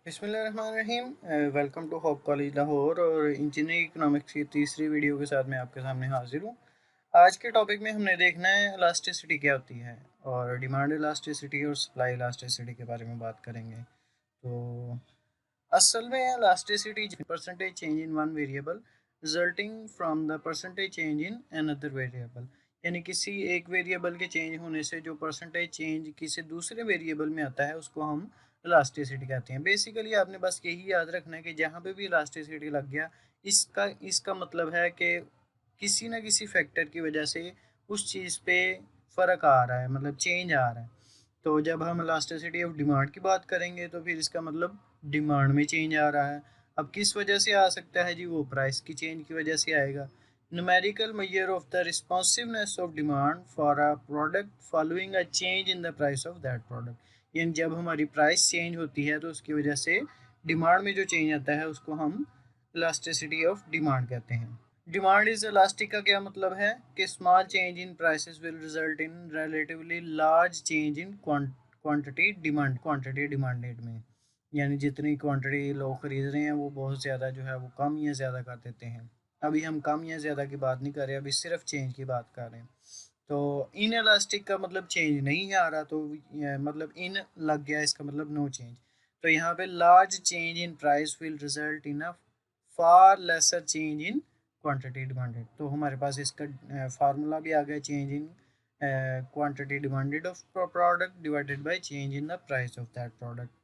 बिस्मिल्लाहिर्रहमानिर्रहीम। Welcome to Hope College Lahore और engineering economics की तीसरी वीडियो के साथ मैं आपके सामने हाजिर हूँ। आज के टॉपिक में हमने देखना है इलास्टिसिटी क्या होती है और डिमांड इलास्टिसिटी और सप्लाई इलास्टिसिटी के बारे में बात करेंगे। तो असल में elasticity percentage change in one variable resulting from the percentage change in another variable, यानी किसी एक वेरिएबल के चेंज होने से जो परसेंटेज चेंज किसी दूसरे वेरिएबल में आता है उसको हम इलास्टिसिटी कहते हैं। बेसिकली आपने बस यही याद रखना है कि जहाँ पे भी इलास्टिसिटी लग गया, इसका इसका मतलब है कि किसी ना किसी फैक्टर की वजह से उस चीज़ पे फ़र्क आ रहा है, मतलब चेंज आ रहा है। तो जब हम इलास्टिसिटी ऑफ डिमांड की बात करेंगे तो फिर इसका मतलब डिमांड में चेंज आ रहा है। अब किस वजह से आ सकता है जी? वो प्राइस की चेंज की वजह से आएगा। Numerical measure of the responsiveness of demand for a product following a change in the price of that product, यानी जब हमारी प्राइस चेंज होती है तो उसकी वजह से डिमांड में जो चेंज आता है उसको हम इलास्टिसिटी ऑफ डिमांड कहते हैं। डिमांड इज इलास्टिक का क्या मतलब है कि small change in prices will result in relatively large change in quantity demanded में, यानी जितनी क्वांटिटी लोग खरीद रहे हैं वो बहुत ज़्यादा जो है वो कम या ज़्यादा कर देते हैं। अभी हम कम या ज़्यादा की बात नहीं कर रहे, अभी सिर्फ चेंज की बात कर रहे हैं। तो इन इलास्टिक का मतलब चेंज नहीं आ रहा, तो मतलब इन लग गया, इसका मतलब नो चेंज। तो यहाँ पे large change in price will result in a far lesser change in quantity demanded. तो हमारे पास इसका फार्मूला भी आ गया, change in quantity demanded of product divided by change in the price of that product.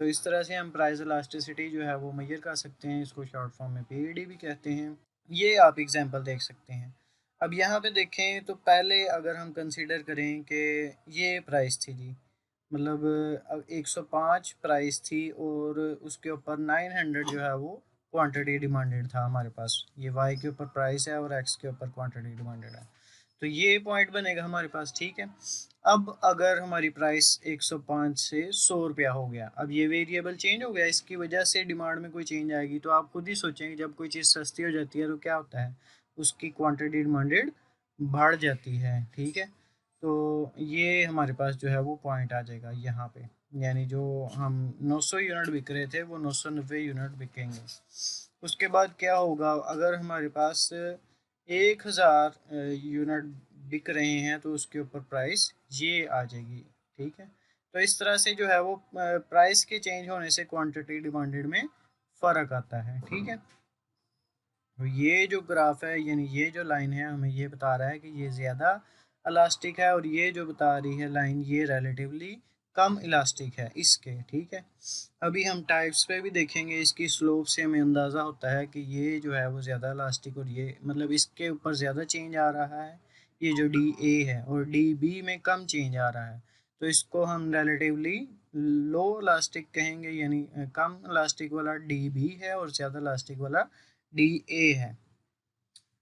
तो इस तरह से हम प्राइस इलास्टिसिटी जो है वो मेजर कर सकते हैं, इसको शॉर्ट फॉर्म में पीईडी भी कहते हैं। ये आप एग्जांपल देख सकते हैं। अब यहाँ पे देखें तो पहले अगर हम कंसीडर करें कि ये प्राइस थी जी, मतलब अब 105 प्राइस थी और उसके ऊपर 900 जो है वो क्वांटिटी डिमांडेड था हमारे पास। ये वाई के ऊपर प्राइस है और एक्स के ऊपर क्वांटिटी डिमांडेड है। तो ये पॉइंट बनेगा हमारे पास, ठीक है। अब अगर हमारी प्राइस 105 से 100 रुपया हो गया, अब ये वेरिएबल चेंज हो गया, इसकी वजह से डिमांड में कोई चेंज आएगी। तो आप खुद ही सोचेंगे जब कोई चीज़ सस्ती हो जाती है तो क्या होता है, उसकी क्वांटिटी डिमांडेड बढ़ जाती है, ठीक है। तो ये हमारे पास जो है वो पॉइंट आ जाएगा यहाँ पे, यानी जो हम 900 यूनिट बिक रहे थे वो 990 यूनिट बिकेंगे। उसके बाद क्या होगा, अगर हमारे पास 1000 यूनिट बिक रहे हैं तो उसके ऊपर प्राइस ये आ जाएगी, ठीक है। तो इस तरह से जो है वो प्राइस के चेंज होने से क्वांटिटी डिमांडेड में फ़र्क आता है, ठीक है। तो ये जो ग्राफ है, यानी ये जो लाइन है, हमें ये बता रहा है कि ये ज़्यादा इलास्टिक है और ये जो बता रही है लाइन ये रिलेटिवली कम इलास्टिक है इसके, ठीक है। अभी हम टाइप्स पे भी देखेंगे, इसकी स्लोप से हमें अंदाज़ा होता है कि ये जो है वो ज़्यादा इलास्टिक और ये मतलब इसके ऊपर ज़्यादा चेंज आ रहा है, ये जो डी ए है, और डी बी में कम चेंज आ रहा है। तो इसको हम रिलेटिवली लो इलास्टिक कहेंगे, यानी कम इलास्टिक वाला डी बी है और ज़्यादा इलास्टिक वाला डी ए है।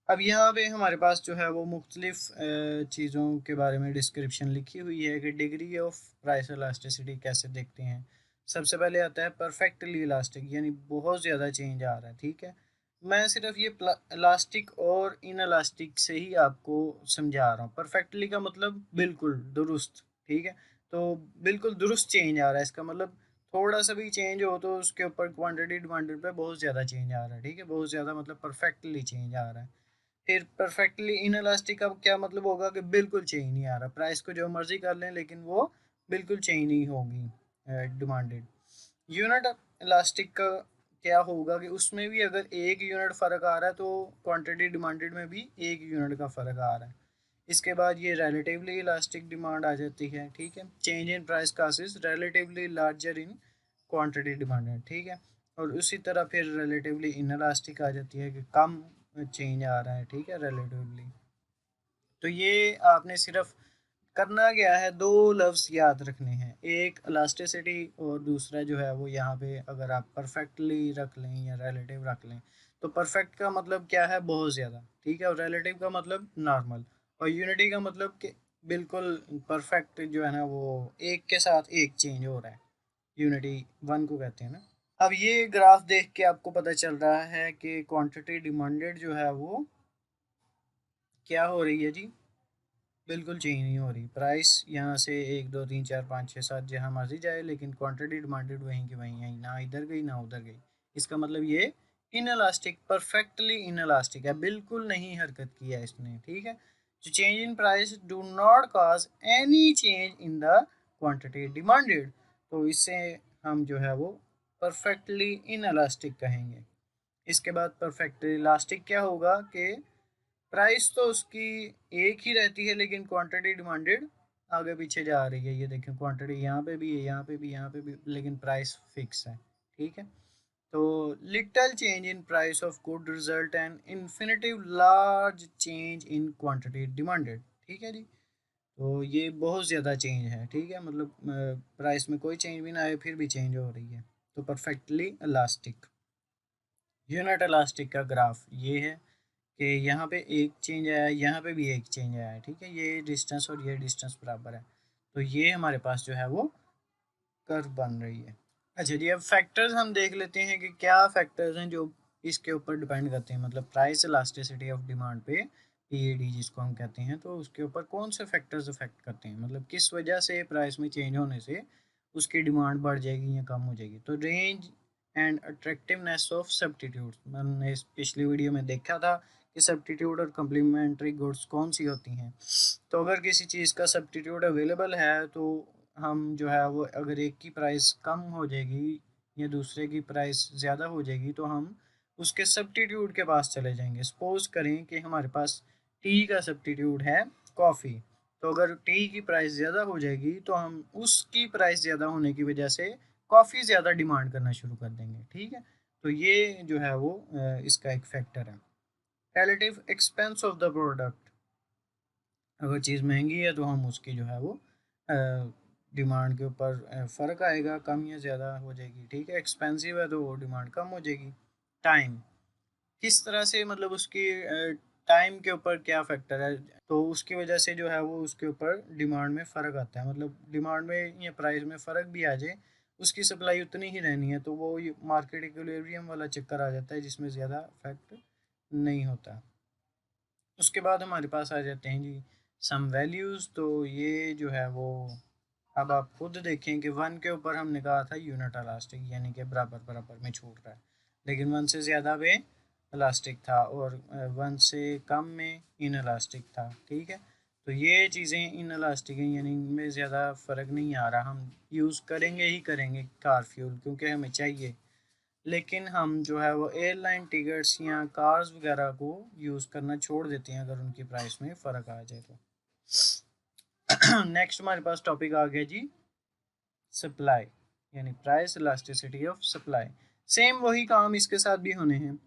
अब यहाँ पे हमारे पास जो है वो मुख्तलिफ चीज़ों के बारे में डिस्क्रिप्शन लिखी हुई है कि डिग्री ऑफ प्राइस इलास्टिसिटी कैसे देखते हैं। सबसे पहले आता है परफेक्टली इलास्टिक, यानी बहुत ज़्यादा चेंज आ रहा है, ठीक है। मैं सिर्फ ये इलास्टिक और इन इलास्टिक से ही आपको समझा रहा हूँ। परफेक्टली का मतलब बिल्कुल दुरुस्त, ठीक है। तो बिल्कुल दुरुस्त चेंज आ रहा है, इसका मतलब थोड़ा सा भी चेंज हो तो उसके ऊपर क्वांटिटी डिमांडेड पे बहुत ज़्यादा चेंज आ रहा है, ठीक है। बहुत ज़्यादा मतलब परफेक्टली चेंज आ रहा है। फिर परफेक्टली इनइलास्टिक का क्या मतलब होगा कि बिल्कुल चेंज नहीं आ रहा, प्राइस को जो मर्जी कर लें लेकिन वो बिल्कुल चेंज नहीं होगी डिमांडेड। यूनिट इलास्टिक का क्या होगा कि उसमें भी अगर एक यूनिट फ़र्क आ रहा है तो क्वांटिटी डिमांडेड में भी एक यूनिट का फ़र्क आ रहा है। इसके बाद ये रिलेटिवली इलास्टिक डिमांड आ जाती है, ठीक है। Change in price causes relatively larger in quantity demanded, ठीक है। और उसी तरह फिर रिलेटिवली इनइलास्टिक आ जाती है कि कम चेंज आ रहा है, ठीक है, रिलेटिवली। तो ये आपने सिर्फ करना क्या है, दो लफ्ज़ याद रखने हैं, एक इलास्टिसिटी और दूसरा जो है वो यहाँ पे अगर आप परफेक्टली रख लें या रिलेटिव रख लें। तो परफेक्ट का मतलब क्या है, बहुत ज़्यादा, ठीक है, और रिलेटिव का मतलब नॉर्मल, और यूनिटी का मतलब कि बिल्कुल परफेक्ट जो है ना वो एक के साथ एक चेंज हो रहा है, यूनिटी वन को कहते हैं ना। अब ये ग्राफ देख के आपको पता चल रहा है कि क्वांटिटी डिमांडेड जो है वो क्या हो रही है जी, बिल्कुल चेंज नहीं हो रही। प्राइस यहाँ से 1 2 3 4 5 6 7 जहाँ मर्जी जाए, लेकिन क्वांटिटी डिमांडेड वहीं की वहीं है, ना इधर गई ना उधर गई। इसका मतलब ये इनलास्टिक, परफेक्टली इनलास्टिक है, बिल्कुल नहीं हरकत की है इसने, ठीक है। जो change in price do not cause any change in the quantity demanded, तो इससे हम जो है वो परफेक्टली इनलास्टिक कहेंगे। इसके बाद परफेक्टली इलास्टिक क्या होगा कि प्राइस तो उसकी एक ही रहती है, लेकिन क्वांटिटी डिमांडेड आगे पीछे जा रही है। ये देखें, क्वांटिटी यहाँ पे भी है, यहाँ पे भी, यहाँ पे भी, लेकिन प्राइस फिक्स है, ठीक है। तो little change in price of good result and infinitive large change in quantity demanded, ठीक है जी। तो ये बहुत ज़्यादा चेंज है, ठीक है, मतलब प्राइस में कोई चेंज भी ना आए फिर भी चेंज हो रही है, तो परफेक्टली इलास्टिक। यूनिट इलास्टिक का ग्राफ ये है कि यहाँ पे एक चेंज आया है, यहाँ पे भी एक चेंज आया है, ठीक है। ये डिस्टेंस और ये डिस्टेंस बराबर है, तो ये हमारे पास जो है वो कर्व बन रही है। अच्छा जी, अब फैक्टर्स हम देख लेते हैं कि क्या फैक्टर्स हैं जो इसके ऊपर डिपेंड करते हैं, मतलब प्राइस इलास्टिसिटी ऑफ डिमांड पे, पीईडी जिसको हम कहते हैं, तो उसके ऊपर कौन से फैक्टर्स अफेक्ट करते हैं, मतलब किस वजह से प्राइस में चेंज होने से उसकी डिमांड बढ़ जाएगी या कम हो जाएगी। तो range and attractiveness of substitute, मैंने इस पिछली वीडियो में देखा था कि सब्स्टिट्यूट और कम्प्लीमेंट्री गुड्स कौन सी होती हैं। तो अगर किसी चीज़ का सब्स्टिट्यूट अवेलेबल है तो हम जो है वो, अगर एक की प्राइस कम हो जाएगी या दूसरे की प्राइस ज़्यादा हो जाएगी, तो हम उसके सब्स्टिट्यूट के पास चले जाएंगे। सपोज करें कि हमारे पास टी का सब्स्टिट्यूट है कॉफ़ी, तो अगर टी की प्राइस ज़्यादा हो जाएगी तो हम उसकी प्राइस ज़्यादा होने की वजह से कॉफ़ी ज़्यादा डिमांड करना शुरू कर देंगे, ठीक है। तो ये जो है वो इसका एक फैक्टर है। Relative expense of the product, अगर चीज़ महंगी है तो हम उसकी जो है वो डिमांड के ऊपर फ़र्क आएगा, कम या ज़्यादा हो जाएगी, ठीक है। एक्सपेंसिव है तो वो डिमांड कम हो जाएगी। टाइम, किस तरह से, मतलब उसकी टाइम के ऊपर क्या फैक्टर है, तो उसकी वजह से जो है वो उसके ऊपर डिमांड में फ़र्क आता है, मतलब डिमांड में या प्राइस में फ़र्क भी आ जाए, उसकी सप्लाई उतनी ही रहनी है, तो वो मार्केट इक्विलिब्रियम वाला चक्कर आ जाता है जिसमें ज़्यादा इफेक्ट नहीं होता। उसके बाद हमारे पास आ जाते हैं जी सम वैल्यूज़, तो ये जो है वो, अब आप खुद देखें कि वन के ऊपर हमने कहा था यूनिट इलास्टिक, यानी कि बराबर बराबर में छूट रहा है, लेकिन वन से ज़्यादा में इलास्टिक था और वन से कम में इन इलास्टिक था, ठीक है। तो ये चीज़ें इन इलास्टिक हैं, यानी इनमें ज़्यादा फ़र्क नहीं आ रहा, हम यूज़ करेंगे ही करेंगे कार फ्यूल क्योंकि हमें चाहिए, लेकिन हम जो है वो एयरलाइन टिकट्स या कार्स वगैरह को यूज़ करना छोड़ देते हैं अगर उनकी प्राइस में फ़र्क आ जाए तो। नेक्स्ट हमारे पास टॉपिक आ गया जी सप्लाई, यानी price elasticity of supply. Same वही काम इसके साथ भी होने हैं,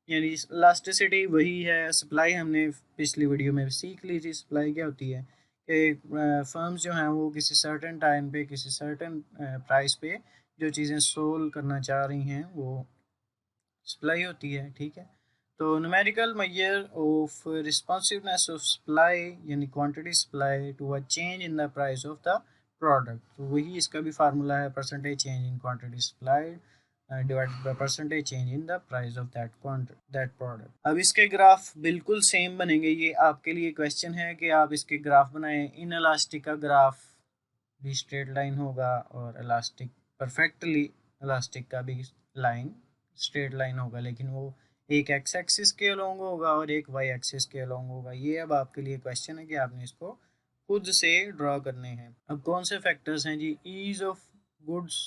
यानी इलास्टिसिटी वही है, सप्लाई हमने पिछली वीडियो में सीख ली थी। सप्लाई क्या होती है कि फर्म्स जो हैं वो किसी सर्टेन टाइम पे किसी सर्टेन प्राइस पे जो चीज़ें सोल करना चाह रही हैं वो सप्लाई होती है, ठीक है। तो numerical measure of responsiveness of supply, यानी quantity supply to a change in the price of the product, तो वही इसका भी फार्मूला है, percentage change in quantity supplied divided by percentage change in the price of that product. अब इसके graph बिल्कुल same बनेंगे, ये आपके लिए क्वेश्चन है कि आप इसके ग्राफ बनाएं। इन इलास्टिक का ग्राफ भी स्ट्रेट लाइन होगा और इलास्टिक, परफेक्टली इलास्टिक का भी लाइन स्ट्रेट लाइन होगा, लेकिन वो एक एक्स एक्सिस के अलोंग होगा और एक वाई एक्सिस के अलोंग होगा। ये अब आपके लिए क्वेश्चन है कि आपने इसको खुद से ड्रॉ करने हैं। अब कौन से फैक्टर्स हैं जी, ईज ऑफ गुड्स,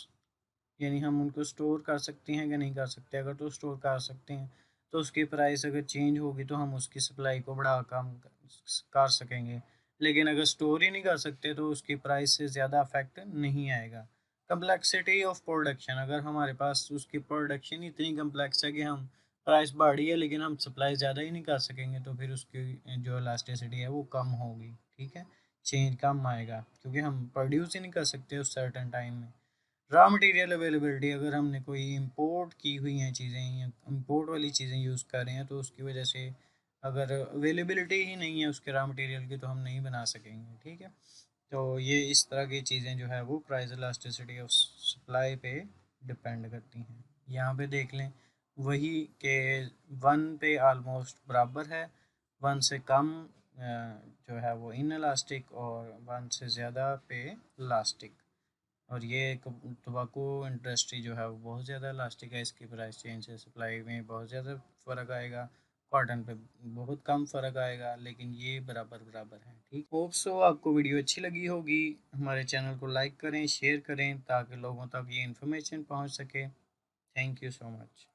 यानी हम उनको स्टोर कर सकते हैं कि नहीं कर सकते, अगर तो स्टोर कर सकते हैं तो उसकी प्राइस अगर चेंज होगी तो हम उसकी सप्लाई को बढ़ा कम कर सकेंगे, लेकिन अगर स्टोर ही नहीं कर सकते तो उसकी प्राइस से ज़्यादा अफेक्ट नहीं आएगा। कम्प्लेक्सिटी ऑफ प्रोडक्शन, अगर हमारे पास उसकी प्रोडक्शन इतनी कम्प्लेक्स है कि हम प्राइस बढ़ी है लेकिन हम सप्लाई ज़्यादा ही नहीं कर सकेंगे, तो फिर उसकी जो इलास्टिसिटी है वो कम होगी, ठीक है, चेंज कम आएगा क्योंकि हम प्रोड्यूस ही नहीं कर सकते उस सर्टन टाइम में। रॉ मटेरियल अवेलेबिलिटी, अगर हमने कोई इंपोर्ट की हुई हैं चीज़ें या इंपोर्ट वाली चीज़ें यूज़ कर रहे हैं तो उसकी वजह से अगर अवेलेबिलिटी ही नहीं है उसके रॉ मटेरियल की तो हम नहीं बना सकेंगे, ठीक है। तो ये इस तरह की चीज़ें जो है वो प्राइस इलास्टिसिटी ऑफ सप्लाई पे डिपेंड करती हैं। यहाँ पे देख लें वही के वन पे ऑलमोस्ट बराबर है, वन से कम जो है वो इन इलास्टिक और 1 से ज़्यादा पे इलास्टिक। और ये टोबैको इंडस्ट्री जो है वो बहुत ज़्यादा इलास्टिक है, इसकी प्राइस चेंज से सप्लाई में बहुत ज़्यादा फ़र्क आएगा, कॉटन पे बहुत कम फ़र्क आएगा, लेकिन ये बराबर बराबर है। ठीक, होप सो आपको वीडियो अच्छी लगी होगी। हमारे चैनल को लाइक करें, शेयर करें ताकि लोगों तक ये इन्फॉर्मेशन पहुंच सके। Thank you so much.